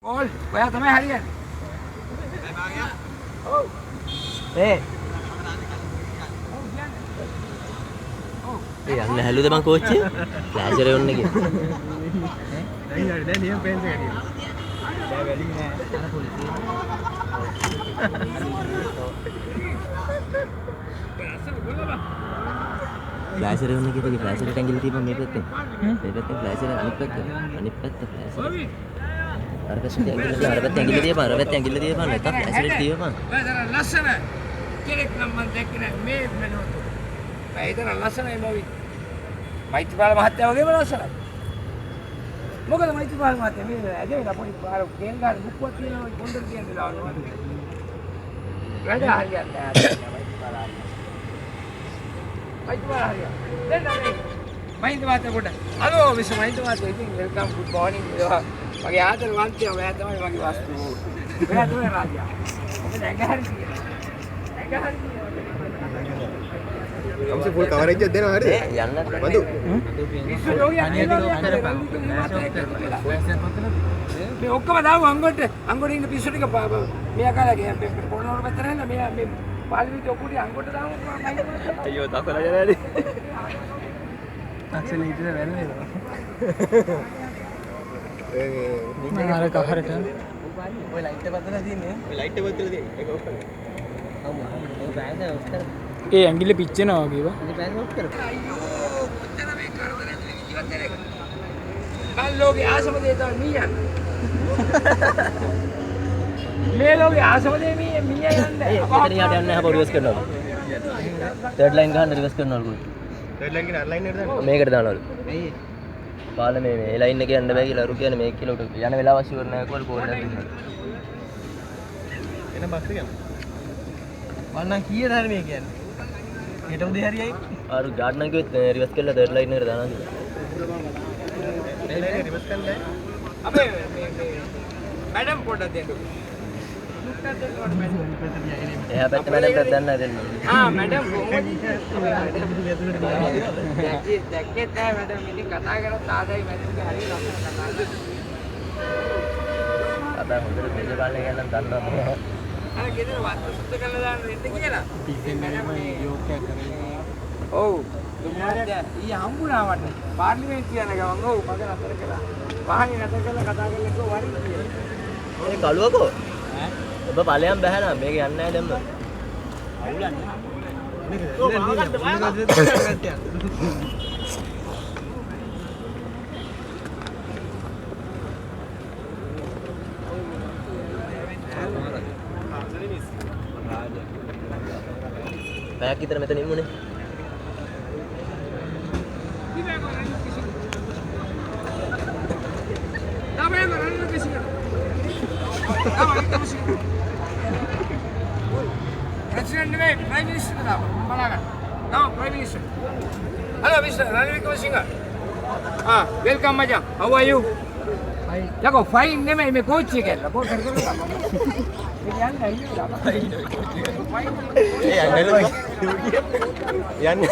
All ඔයා තමයි හරියන්නේ. ඔව්. යන්න හැලුද මං කෝච්චිය? ෆ්ලෑෂර් එන්න ගියා. දැන් නියම පේන්ස් එක ගියා. දැන් වැඩි නෑ. අර පොලිසිය. ෆ්ලෑෂර් එන්න ගියා. ෆ්ලෑෂර් එක ඇඟිලි තියපන් මේ පැත්තෙන්. මේ පැත්තෙන් ෆ්ලෑෂර් අනිත් පැත්තට. අනිත් පැත්ත ෆ්ලෑෂර්. අර පැත්තෙන් ඇඟිලි තියපන්. අර පැත්තෙන් ඇඟිලි තියපන්. නැත්නම් ෆ්ලෑෂර් එක තියපන්. ලස්සන කෙනෙක් නම් මම දැක්කේ නෑ මේ මනෝට. ඒතර ලස්සනයි මොවි. මෛත්‍රීපාල මහත්තයා වගේම ලස්සනයි. මොකද මෛත්‍රීපාල මහත්තයා මේ ඇදලා පොඩි පාර කේල් ගන්න බුක්කුවක් තියෙනවා කොණ්ඩල් කියන දානවා. වැඩ හරියන්නේ නැහැ මෛත්‍රීපාල. මෛත්‍රීපාල හරියට. දැන් නැහැ. මෛත්‍රීපාල කොට. හලෝ මිස් මෛත්‍රීපාල ඉතින් වෙල්කම් ගුඩ් මොර්නිං. මගේ ආදර වන්තිය ඔයා තමයි මගේ වස්තු. ඔයා තමයි රාජා. ඔබ දැන් හරියට. हमसे फुल कवरेज देना हरे යන්න बंधु මේ ඔක්කොම දාමු අංගොට ඉන්න පිස්සු ටික මෙයා කාලේ පොළොනවල පැත්තට නේද මෙයා මේ පාලිවිට ඔක්කොටි අංගොට දාමු අයියෝ තකලා යන්නේ අක්සල ඉතින් වැන්නේ निन्ने අර කහරට ඔය ලයිට් එක බදලා තියෙන්නේ ඔය ලයිට් එක බදලා තියෙන්නේ ඒක ඔෆ් කරලා ඔව් බෑග් එක ඔෆ් කරලා ඒ ඇඟිල්ල පිච්චෙනවා වගේ වා. ඉතින් බෑග් ඔෆ් කරලා අයියෝ කොච්චර මේ කරදරද ජීවත් වෙන එක. බල්ලෝගේ ආසම දේ තමයි මීයන්. මේ ලෝකේ ආසම දේ මීයා යන්නේ. එතන යට යන්න හප රිවර්ස් කරනවලු. තර්ඩ් ලයින් ගහන්න රිවර්ස් කරනවලු. රෙඩ් ලයින් එක අර ලයින් එකට දාන්න මේකට දානවලු. ඇයි පාල මේ ලයින් එකේ යන්න බෑ කියලා අරු කියන්නේ මේක කියලා උට යන වෙලාව ෂුවර් නැහැ කොල් කෝල් එකක් දුන්නා. එන බස් එක යන්න වන්නම් කීයද හරි මේ කියන්නේ හෙට උදේ හරියයි අරු ගාඩ් නම් කිව්වෙත් රිවර්ස් කරලා තර්ඩ් ලයින් එකට දානවා කියලා. නෑ රිවර්ස් කරන්න බෑ අපේ මේ මැඩම් පොඩ්ඩක් දෙන්න. එහා පැත්තේ මැඩම්ට දැන්න දෙන්න. මැඩම් කොහොමද? දැක්කේ නැහැ මැඩම් ඉතින් කතා කරත් ආසයි මැඩම්ගේ හරිය ලස්සන කතා. කතා හොඳට මෙජ බලන්න ගියා නම් දන්නවා. අර ගෙදර වත්ත සුද්ධ කරලා දාන්න වෙන්න කියලා. මේ යෝගයක් කරන්නේ ඔව්. දුන්නාට ඊ හම්බුණා මට. පාර්ලිමේන්තුව යන ගමන් ඔව් මග නතර කළා. වාහනේ නතර කරලා කතා කරලා කිව්වා වරින් කියලා. මේ කළුවකෝ ඔබ ඵලයන් බහැනා මේක යන්නේ නැහැ දැම්ම. පැයක් විතර මෙතන ඉමුනේ. President නෙමෙයි Prime Minister දාම බලන්න. Prime Minister. Hello Mr. Ranil Wickremesinghe. Welcome Maja. How are you? Fine. Yako fine නෙමෙයි මේ coach එක ඇල්ල. coach කරලා මේක යන්න ඇවිල්ලා. යන්නේ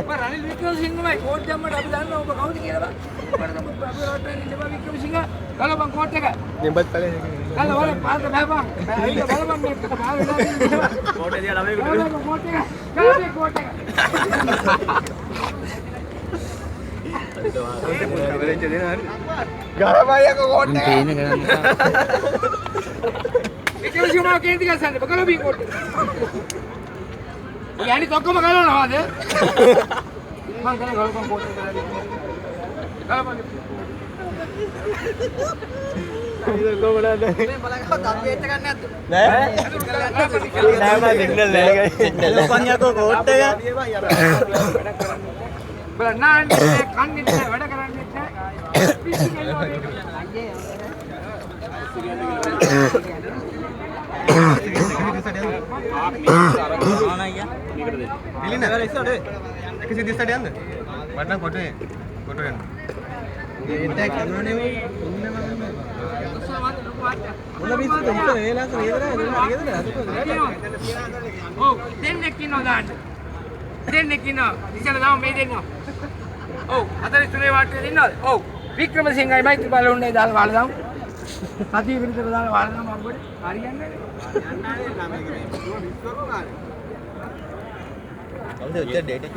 මම රනිල් වික්‍රමසිංහමයි කෝට් දැම්මට අපි දන්නවා ඔබ කවුද කියලා බං. මම තමයි අපි රටේ ඉන්න බං වික්‍රමසිංහ. ගලව බං කෝට් එක. නෙම්බත් ඵලයේ ගලව වල පාත බෑපන්. ඇවිල්ලා බලපන් මේ පාර වෙලා ඉන්නවා. කෝට් එක දිහා ළමයි ගලව කෝට් එක. ගලව කෝට් එක. කවරේජ් දෙන හරි ගරමයියක කෝට් එක පේන කරන්නේ වික්‍රමසිංහ මාව කේන්ති ගස්සන්න ගලව බී කෝට් එක. ඔය අනිත් ඔක්කොම ගලවනවාද? මං ගලව ගලවපන් කෝට් එක ගලවපන්. ඒක කොහොමද මේ බලගහව තම්බේත් ගන්න නැද්ද? නෑ මම සිග්නල් නෑ සිග්නල් ලොකන් යකෝ කෝට් එක බලන්න කන්නේ නැහැ වැඩ කරන්නේ නැහැ පිස්සු කෙල්ලෝ යන්න මට කොටේ කොටේ යන්න ඒටක් කරනවා නෙමෙයි මොන පිස්සුද ඉතින් ඒලාස වේදනාව ඔව් දෙන්නෙක් ඉන්නවා දාන්න දෙන්නෙක් ඉන්නවා ඉතල දාම මේ දෙන්නවා ඔව් 43 වාට්ටේ ඉන්නවද ඔව් වික්‍රමසිංහයි මෛත්‍රීපාල උන්නේ දාලා වහලා දාමු සතිය විතර දාලා වහලම අපිට හරියන්නේ නැහැ. කවුද ඔච්චර ඩේට් එක?